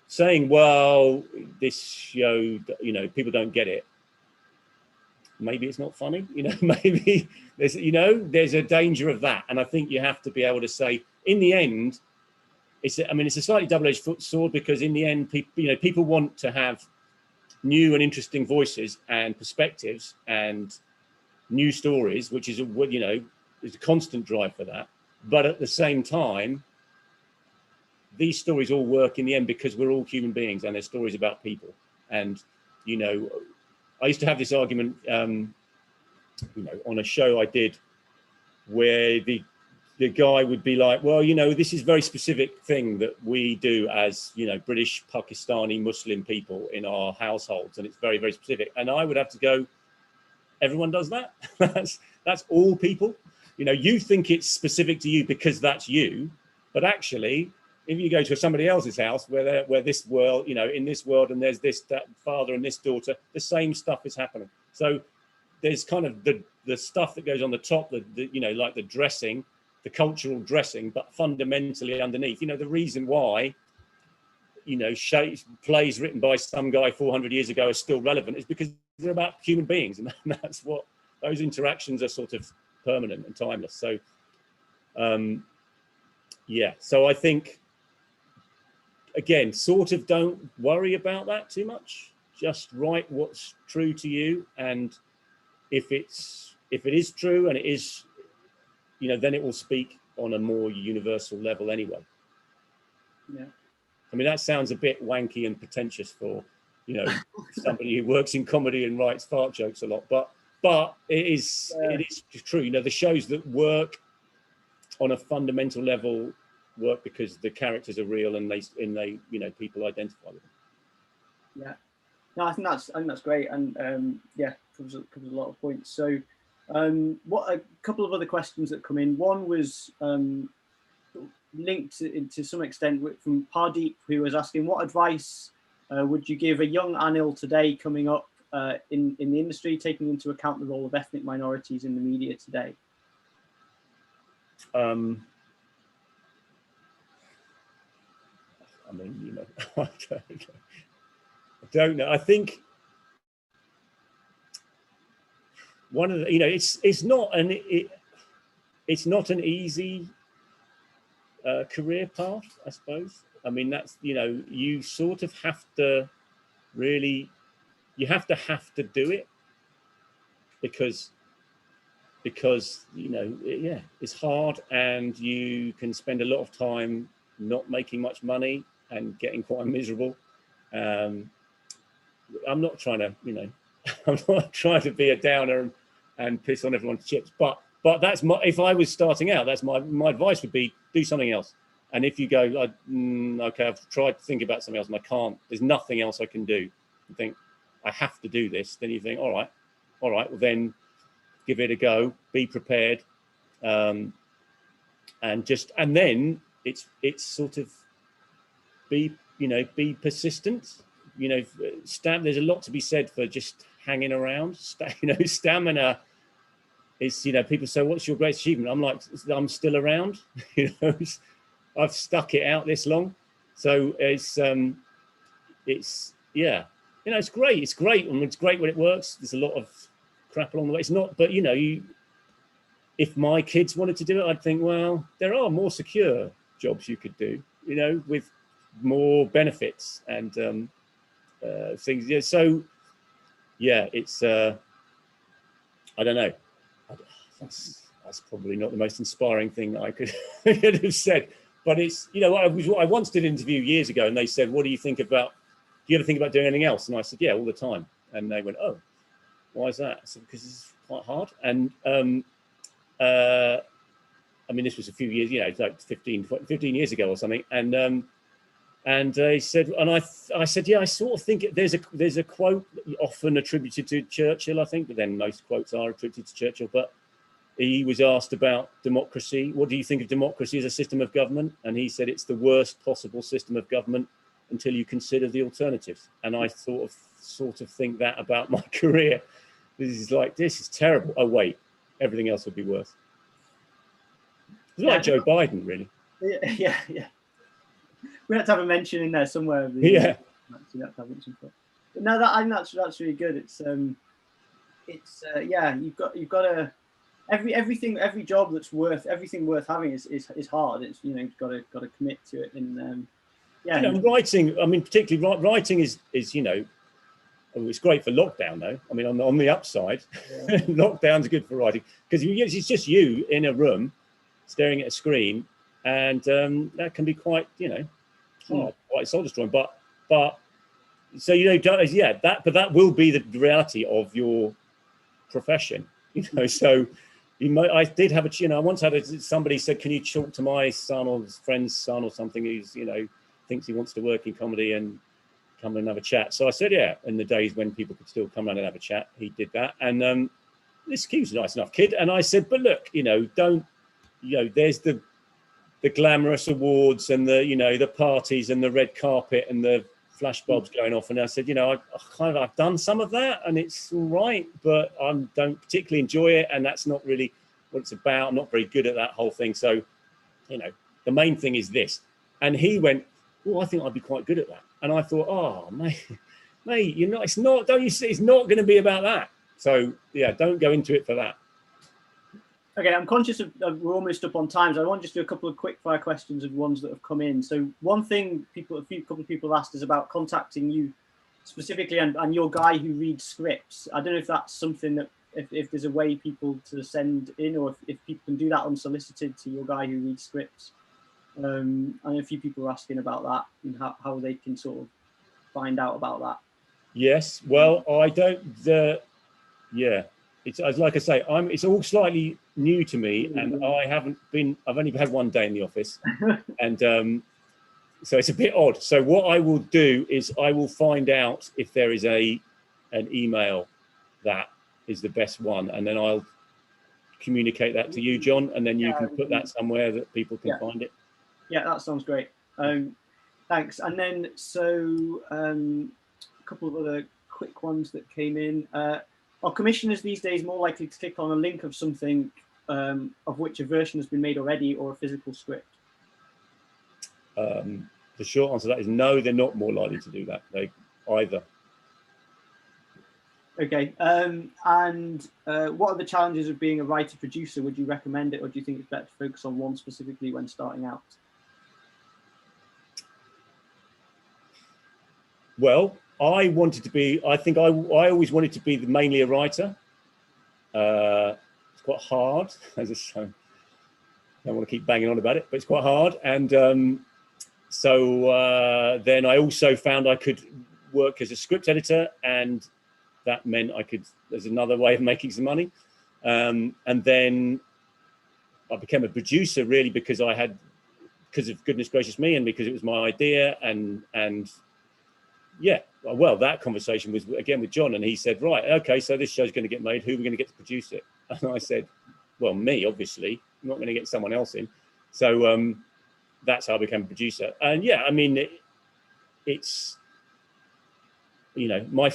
saying, well, this show, you know, people don't get it. Maybe it's not funny, you know, maybe there's, you know, there's a danger of that. And I think you have to be able to say, in the end, it's a slightly double-edged sword, because in the end, people, you know, people want to have new and interesting voices and perspectives and new stories, which is, you know, there's a constant drive for that. But at the same time, these stories all work in the end because we're all human beings and they're stories about people. And, you know, I used to have this argument, you know, on a show I did, where the guy would be like, well, you know, this is a very specific thing that we do as, you know, British, Pakistani, Muslim people in our households, and it's very, very specific. And I would have to go, everyone does that. that's all people. You know, you think it's specific to you because that's you, but actually, if you go to somebody else's house where this world, you know, in this world, and there's that father and this daughter, the same stuff is happening. So there's kind of the stuff that goes on the top, the you know, like the dressing, the cultural dressing, but fundamentally underneath, you know, the reason why, you know, plays written by some guy 400 years ago are still relevant is because they're about human beings, and that's what those interactions are, sort of permanent and timeless. So yeah, so I think, again, sort of don't worry about that too much. Just write what's true to you, and if it is true and it is, you know, then it will speak on a more universal level anyway. Yeah. I mean, that sounds a bit wanky and pretentious for, you know, somebody who works in comedy and writes fart jokes a lot, but it is true. You know, the shows that work on a fundamental level work because the characters are real and they you know, people identify with them. Yeah, no, I think that's great, and yeah, covers a lot of points. So what a couple of other questions that come in. One was linked to some extent from Pardeep, who was asking, what advice would you give a young Anil today coming up in the industry, taking into account the role of ethnic minorities in the media today? I mean, you know, I don't know. I think one of the, you know, it's not an easy career path, I suppose. I mean, that's, you know, you sort of have to really, you have to do it because you know, yeah, it's hard, and you can spend a lot of time not making much money and getting quite miserable. I'm not trying to, I'm not trying to be a downer and piss on everyone's chips, but that's if I was starting out, that's my advice would be do something else. And if you go, okay, I've tried to think about something else and I can't, there's nothing else I can do. You think, I have to do this. Then you think, all right, well then give it a go, be prepared. And then it's sort of be persistent. There's a lot to be said for just hanging around. Stamina is, people say, what's your greatest achievement? I'm like, I'm still around. I've stuck it out this long. So it's yeah, it's great. It's great when it works. There's a lot of crap along the way. It's not, but if my kids wanted to do it, I'd think, well, there are more secure jobs you could do, with more benefits and things. Yeah. So yeah, it's I don't know. That's probably not the most inspiring thing that I could have said, but it's, I once did an interview years ago and they said, what do you ever think about doing anything else? And I said, yeah, all the time. And they went, oh, why is that? I said, because it's quite hard. And I mean, this was a few years, it's like 15 years ago or something. And they said, and I said, yeah, I sort of think there's a quote often attributed to Churchill, I think, but then most quotes are attributed to Churchill. But he was asked about democracy. What do you think of democracy as a system of government? And he said it's the worst possible system of government until you consider the alternatives. And I sort of think that about my career. This is terrible. Oh wait, everything else would be worse. It's like Joe Biden, really. Yeah. We have to have a mention in there somewhere. Yeah. But no, I think that's really good. You've got to every job that's worth having is hard. It's you've got to commit to it and writing. I mean, particularly writing is it's great for lockdown though. I mean, on the upside, lockdown's good for writing because it's just you in a room staring at a screen, and that can be quite hard, quite soul destroying. But so that will be the reality of your profession. So I did have I once had somebody said, can you talk to my son or his friend's son or something who's thinks he wants to work in comedy and come and have a chat. So I said, yeah. In the days when people could still come around and have a chat, he did that. And this kid's a nice enough kid. And I said, but look, don't, there's the glamorous awards and the parties and the red carpet and the flashbulbs going off. And I said, I've done some of that and it's all right, but I don't particularly enjoy it. And that's not really what it's about. I'm not very good at that whole thing. So, the main thing is this. And he went, I think I'd be quite good at that. And I thought, oh, mate, it's not, don't you see, it's not going to be about that. So yeah, don't go into it for that. Okay, I'm conscious of we're almost up on time, so I want to just do a couple of quick fire questions of ones that have come in. So one thing a couple of people asked is about contacting you specifically and your guy who reads scripts. I don't know if that's something that if there's a way people to send in, or if people can do that unsolicited to your guy who reads scripts. And a few people are asking about that and how they can sort of find out about that. Yes, well, I don't. It's like I say, it's all slightly new to me, and I've only had one day in the office, and so it's a bit odd. So what I will do is I will find out if there is an email that is the best one, and then I'll communicate that to you, John, and then you can put that somewhere that people can find it. Yeah, that sounds great. Thanks. And then a couple of other quick ones that came in. Are commissioners these days more likely to click on a link of something of which a version has been made already, or a physical script? The short answer to that is no, they're not more likely to do that. They either. Okay. And what are the challenges of being a writer-producer? Would you recommend it, or do you think it's better to focus on one specifically when starting out? Well, I think I always wanted to be mainly a writer. It's quite hard. I don't want to keep banging on about it, but it's quite hard. And So then I also found I could work as a script editor, and that meant there's another way of making some money. And then I became a producer, really, because of Goodness Gracious Me, and because it was my idea. And yeah, well, that conversation was again with John, and he said, right, okay, so this show's going to get made. Who are we going to get to produce it? And I said, well, me, obviously. I'm not going to get someone else in. So that's how I became a producer. And yeah, I mean, it's, my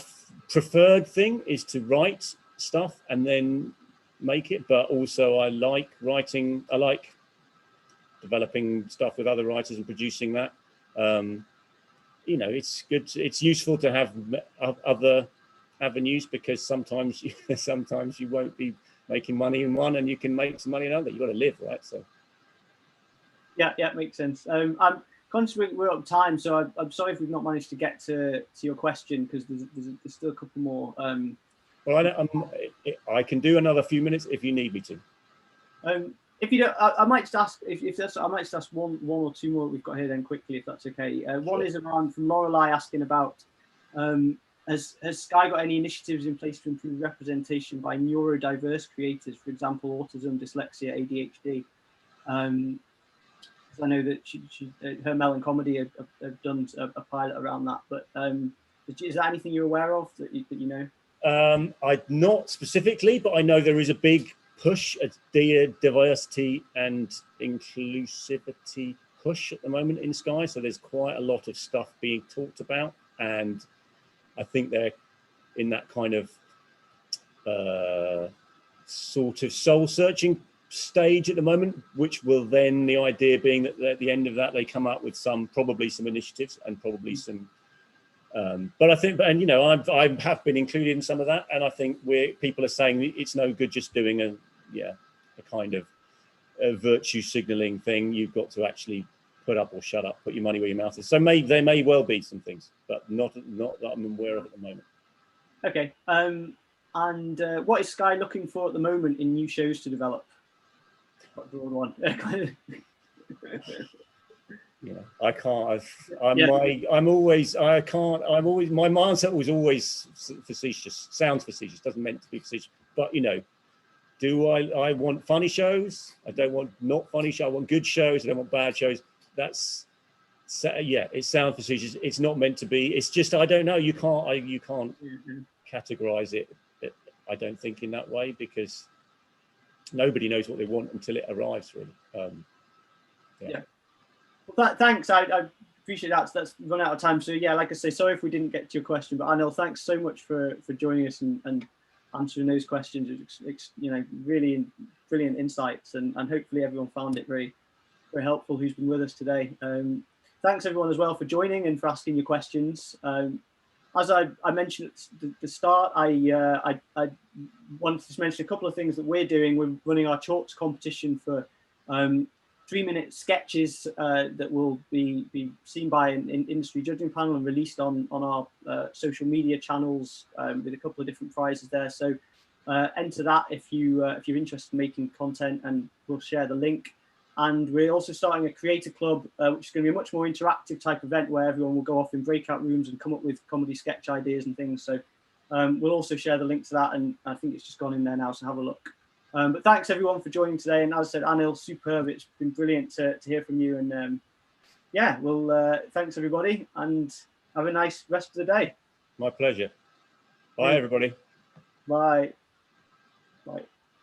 preferred thing is to write stuff and then make it, but also I like writing. I like developing stuff with other writers and producing that. It's good. It's useful to have other avenues, because sometimes you won't be making money in one and you can make some money in another. You've got to live, right? So yeah, makes sense. I'm conscious we're up time, so I'm sorry if we've not managed to get to your question, because there's still a couple more. Well, I can do another few minutes if you need me to. If you don't, I might just ask I might just ask one or two more that we've got here then quickly, if that's okay. One is around from Lorelei, asking about has Sky got any initiatives in place to improve representation by neurodiverse creators, for example, autism, dyslexia, ADHD? I know that her Melon Comedy have done a pilot around that, but is that anything you're aware of that you know? I not specifically, but I know there is a big push at diversity and inclusivity push at the moment in Sky. So there's quite a lot of stuff being talked about, and I think they're in that kind of sort of soul searching stage at the moment, which will then, the idea being that at the end of that they come up with probably some initiatives and probably some but I think, and I have been included in some of that, and I think people are saying it's no good just doing a kind of a virtue signaling thing. You've got to actually put up or shut up, put your money where your mouth is. So there may well be some things, but not that I'm aware of at the moment. Okay. And what is Sky looking for at the moment in new shows to develop? What broad one? I can't. My mindset was always facetious. Sounds facetious. Doesn't meant to be facetious. But do I want funny shows? I don't want not funny shows. I want good shows. I don't want bad shows. It sounds facetious. It's not meant to be. It's just, I don't know. You can't categorize it. I don't think in that way, because nobody knows what they want until it arrives, really. Yeah. Well, thanks. I appreciate that. So that's run out of time. So yeah, like I say, sorry if we didn't get to your question, but Anil, thanks so much for joining us and answering those questions. It's really brilliant insights, and hopefully everyone found it very, very helpful who's been with us today. Thanks everyone as well for joining and for asking your questions. As I mentioned at the start, I wanted to mention a couple of things that we're doing. We're running our Chalks competition for 3-minute sketches that will be seen by an industry judging panel and released on our social media channels with a couple of different prizes there. So enter that if you're interested in making content, and we'll share the link. And we're also starting a creator club, which is going to be a much more interactive type event where everyone will go off in breakout rooms and come up with comedy sketch ideas and things. So we'll also share the link to that, and I think it's just gone in there now, so have a look. But thanks everyone for joining today. And as I said, Anil, superb. It's been brilliant to hear from you. And thanks everybody, and have a nice rest of the day. My pleasure. Bye, everybody. Bye. Bye.